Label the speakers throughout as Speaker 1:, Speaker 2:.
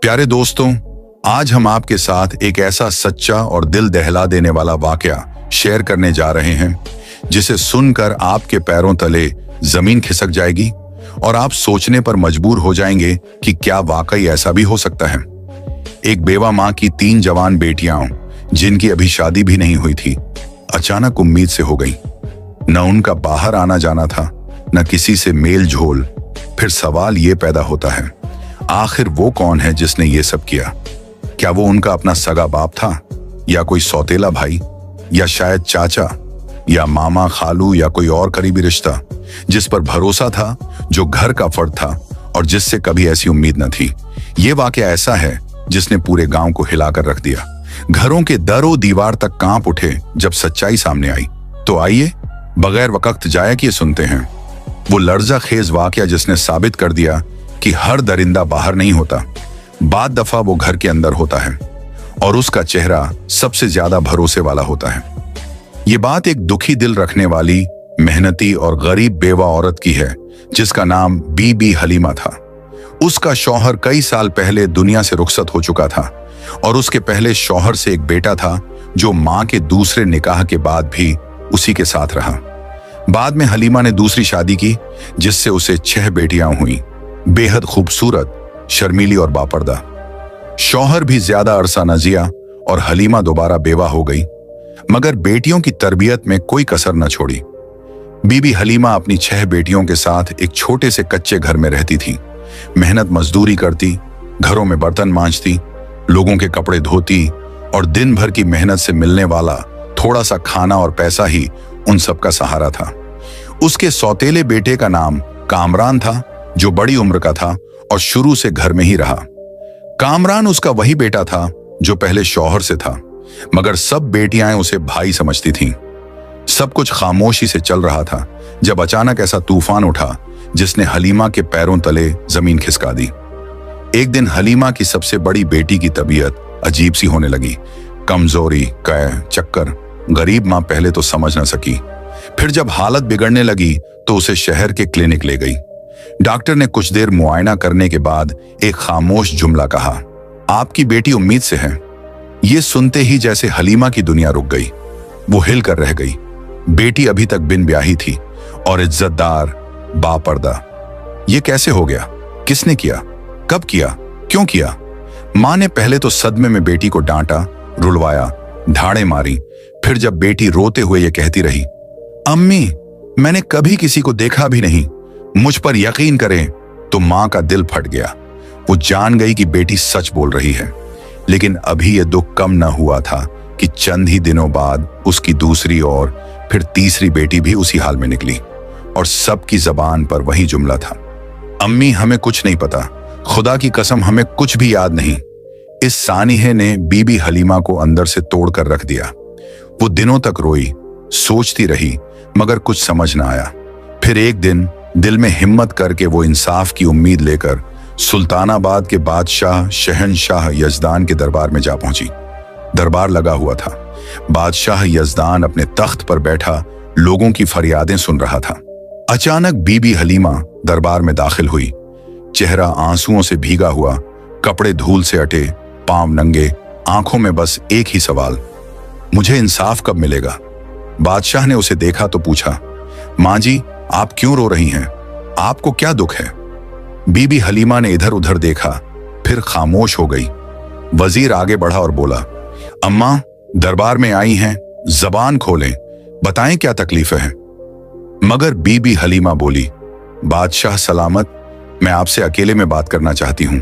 Speaker 1: प्यारे दोस्तों, आज हम आपके साथ एक ऐसा सच्चा और दिल दहला देने वाला वाकया शेयर करने जा रहे हैं जिसे सुनकर आपके पैरों तले जमीन खिसक जाएगी और आप सोचने पर मजबूर हो जाएंगे कि क्या वाकई ऐसा भी हो सकता है। एक बेवा माँ की 3 जवान बेटियां जिनकी अभी शादी भी नहीं हुई थी, अचानक उम्मीद से हो गई। न उनका बाहर आना जाना था, न किसी से मेल झोल। फिर सवाल ये पैदा होता है, आखिर वो कौन है जिसने ये सब किया? क्या वो उनका अपना सगा बाप था, या कोई सौतेला भाई, या शायद चाचा, या मामा खालू, या कोई और करीबी रिश्ता जिस पर भरोसा था, जो घर का फर्द था और जिससे कभी ऐसी उम्मीद न थी। ये वाकया ऐसा है जिसने पूरे गांव को हिलाकर रख दिया। घरों के दरों दीवार तक कांप उठे जब सच्चाई सामने आई। तो आइए बगैर वक्त जाया किए सुनते हैं वो लर्जा खेज वाकया जिसने साबित कर दिया कि हर दरिंदा बाहर नहीं होता, बाद दफा वो घर के अंदर होता है और उसका चेहरा सबसे ज्यादा भरोसे वाला होता है। ये बात एक दुखी दिल रखने वाली, मेहनती और गरीब बेवा औरत की है जिसका नाम बीबी हलीमा था। उसका शौहर कई साल पहले दुनिया से रुखसत हो चुका था और उसके पहले शौहर से एक बेटा था जो मां के दूसरे निकाह के बाद भी उसी के साथ रहा। बाद में हलीमा ने दूसरी शादी की जिससे उसे 6 बेटियां हुई, बेहद खूबसूरत, शर्मीली और बापर्दा। शौहर भी ज्यादा अरसा न जिया और हलीमा दोबारा बेवा हो गई, मगर बेटियों की तरबियत में कोई कसर न छोड़ी। बीबी हलीमा अपनी 6 बेटियों के साथ एक छोटे से कच्चे घर में रहती थी। मेहनत मजदूरी करती, घरों में बर्तन मांजती, लोगों के कपड़े धोती और दिन भर की मेहनत से मिलने वाला थोड़ा सा खाना और पैसा ही उन सब का सहारा था। उसके सौतेले बेटे का नाम कामरान था, जो बड़ी उम्र का था और शुरू से घर में ही रहा। कामरान उसका वही बेटा था जो पहले शौहर से था, मगर सब बेटियां उसे भाई समझती थीं। सब कुछ खामोशी से चल रहा था जब अचानक ऐसा तूफान उठा जिसने हलीमा के पैरों तले जमीन खिसका दी। एक दिन हलीमा की सबसे बड़ी बेटी की तबीयत अजीब सी होने लगी। कमजोरी, कै, चक्कर। गरीब मां पहले तो समझ न सकी, फिर जब हालत बिगड़ने लगी तो उसे शहर के क्लिनिक ले गई। डॉक्टर ने कुछ देर मुआयना करने के बाद एक खामोश जुमला कहा, आपकी बेटी उम्मीद से है। ये सुनते ही जैसे हलीमा की दुनिया रुक गई। वो हिल कर रह गई। बेटी अभी तक बिन ब्याही थी और इज्जतदार, बापर्दा। ये कैसे हो गया? किसने किया? कब किया? क्यों किया? मां ने पहले तो सदमे में बेटी को डांटा, रुलवाया, ढाड़े मारी। फिर जब बेटी रोते हुए ये कहती रही, अम्मी मैंने कभी किसी को देखा भी नहीं, मुझ पर यकीन करें, तो मां का दिल फट गया। वो जान गई कि बेटी सच बोल रही है। लेकिन अभी ये दुख कम न हुआ था कि चंद ही दिनों बाद उसकी दूसरी और फिर तीसरी बेटी भी उसी हाल में निकली और सबकी जबान पर वही जुमला था, अम्मी हमें कुछ नहीं पता, खुदा की कसम हमें कुछ भी याद नहीं। इस सानिहे ने बीबी हलीमा को अंदर से तोड़ कर रख दिया। वो दिनों तक रोई, सोचती रही, मगर कुछ समझ ना आया। फिर एक दिन दिल में हिम्मत करके वो इंसाफ की उम्मीद लेकर सुल्तानाबाद के बादशाह शहनशाह यजदान के दरबार में जा पहुंची। दरबार लगा हुआ था। बादशाह यजदान अपने तख्त पर बैठा लोगों की फरियादें सुन रहा था। अचानक बीबी हलीमा दरबार में दाखिल हुई। चेहरा आंसुओं से भीगा हुआ, कपड़े धूल से अटे, पांव नंगे, आंखों में बस एक ही सवाल, मुझे इंसाफ कब मिलेगा? बादशाह ने उसे देखा तो पूछा, मां जी आप क्यों रो रही हैं? आपको क्या दुख है? बीबी हलीमा ने इधर उधर देखा, फिर खामोश हो गई। वजीर आगे बढ़ा और बोला, अम्मा दरबार में आई हैं, जबान खोलें, बताएं क्या तकलीफ है। मगर बीबी हलीमा बोली, बादशाह सलामत, मैं आपसे अकेले में बात करना चाहती हूं।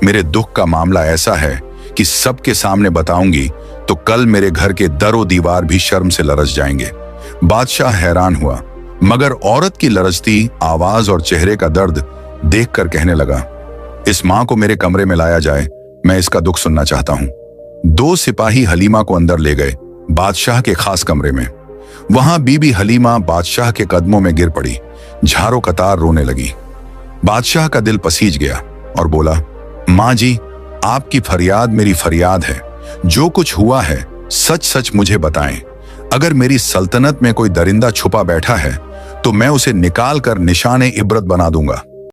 Speaker 1: मेरे दुख का मामला ऐसा है कि सबके सामने बताऊंगी तो कल मेरे घर के दरो दीवार भी शर्म से लरज जाएंगे। बादशाह हैरान हुआ, मगर औरत की लरजती आवाज और चेहरे का दर्द देखकर कहने लगा, इस मां को मेरे कमरे में लाया जाए, मैं इसका दुख सुनना चाहता हूं। 2 सिपाही हलीमा को अंदर ले गए, बादशाह के खास कमरे में। वहां बीबी हलीमा बादशाह के कदमों में गिर पड़ी, झारों कतार रोने लगी। बादशाह का दिल पसीज गया और बोला, मां जी आपकी फरियाद मेरी फरियाद है, जो कुछ हुआ है सच सच मुझे बताएं। अगर मेरी सल्तनत में कोई दरिंदा छुपा बैठा है तो मैं उसे निकाल कर निशाने इबरत बना दूंगा।